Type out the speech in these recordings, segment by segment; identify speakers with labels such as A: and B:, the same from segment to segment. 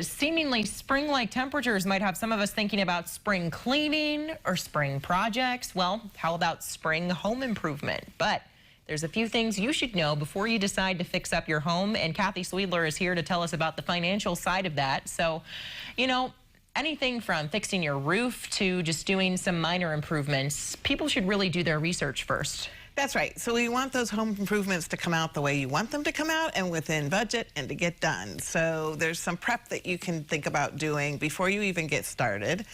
A: Seemingly spring-like temperatures might have some of us thinking about spring cleaning or spring projects. Well, how about spring home improvement? But there's a few things you should know before you decide to fix up your home, and Kathy Sweedler is here to tell us about the financial side of that. So, anything from fixing your roof to just doing some minor improvements, people should really do their research first.
B: That's right. So we want those home improvements to come out the way you want them to come out and within budget and to get done. So there's some prep that you can think about doing before you even get started.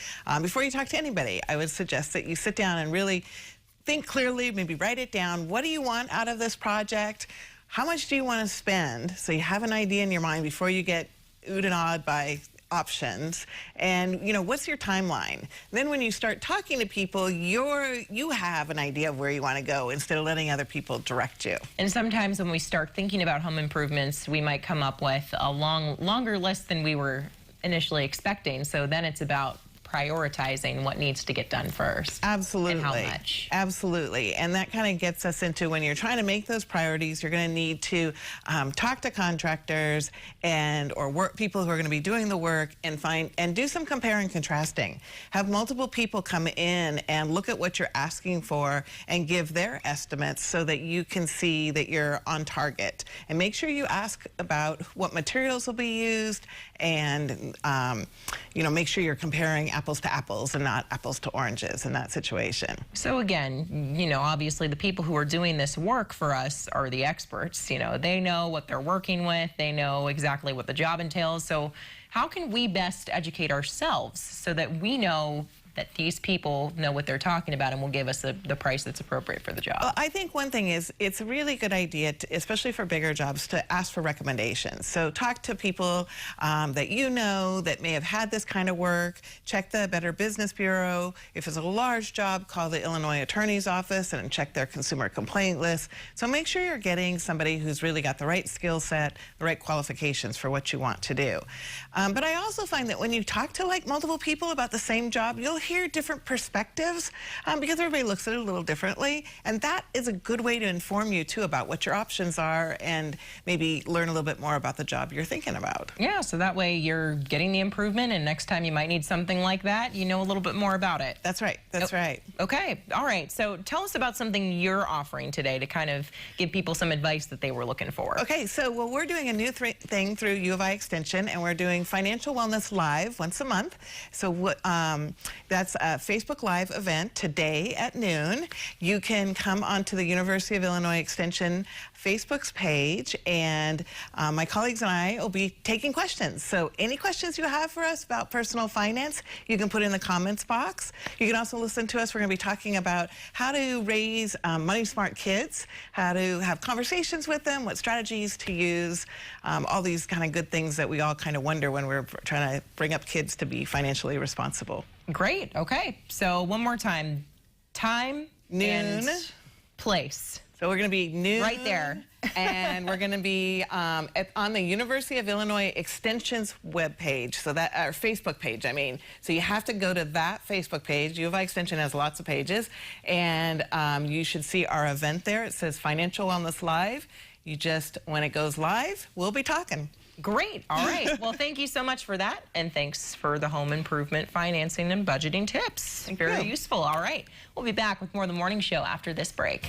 B: Before you talk to anybody, I would suggest that you sit down and really think clearly, maybe write it down. What do you want out of this project? How much do you want to spend? So you have an idea in your mind before you get oohed and awed by options. And what's your timeline? Then when you start talking to people, you have an idea of where you want to go instead of letting other people direct you.
A: And sometimes when we start thinking about home improvements, we might come up with a longer list than we were initially expecting. So then it's about prioritizing what needs to get done first.
B: Absolutely.
A: And how much.
B: Absolutely. And that kind of gets us into when you're trying to make those priorities, you're going to need to talk to contractors or people who are going to be doing the work and do some compare and contrasting. Have multiple people come in and look at what you're asking for and give their estimates so that you can see that you're on target. And make sure you ask about what materials will be used and make sure you're comparing apples to apples and not apples to oranges in that situation.
A: So again, obviously the people who are doing this work for us are the experts. They know what they're working with. They know exactly what the job entails. So how can we best educate ourselves so that we know that these people know what they're talking about and will give us the price that's appropriate for the job?
B: Well, I think one thing is it's a really good idea, especially for bigger jobs, to ask for recommendations. So talk to people that you know that may have had this kind of work. Check the Better Business Bureau. If it's a large job, call the Illinois Attorney's Office and check their consumer complaint list. So make sure you're getting somebody who's really got the right skill set, the right qualifications for what you want to do. But I also find that when you talk to multiple people about the same job, you'll hear different perspectives because everybody looks at it a little differently, and that is a good way to inform you too about what your options are and maybe learn a little bit more about the job you're thinking about.
A: Yeah, so that way you're getting the improvement, and next time you might need something like that, you know a little bit more about it.
B: That's right. That's right.
A: Okay. All right. So tell us about something you're offering today to kind of give people some advice that they were looking for.
B: Okay. So we're doing a new thing through U of I Extension, and we're doing Financial Wellness Live once a month. So that's a Facebook Live event today at noon. You can come onto the University of Illinois Extension Facebook's page, and my colleagues and I will be taking questions. So any questions you have for us about personal finance, you can put in the comments box. You can also listen to us. We're going to be talking about how to raise money-smart kids, how to have conversations with them, what strategies to use, all these kind of good things that we all kind of wonder when we're trying to bring up kids to be financially responsible.
A: Great. Okay. So one more time. Time,
B: noon,
A: and place.
B: So we're going to be noon.
A: Right there.
B: And we're going to be on the University of Illinois Extension's webpage, so that our Facebook page, I mean. So you have to go to that Facebook page. U of I Extension has lots of pages, and you should see our event there. It says Financial Wellness Live. When it goes live, we'll be talking.
A: Great. All right. Well, thank you so much for that. And thanks for the home improvement financing and budgeting tips. Very useful. All right. We'll be back with more of the morning show after this break.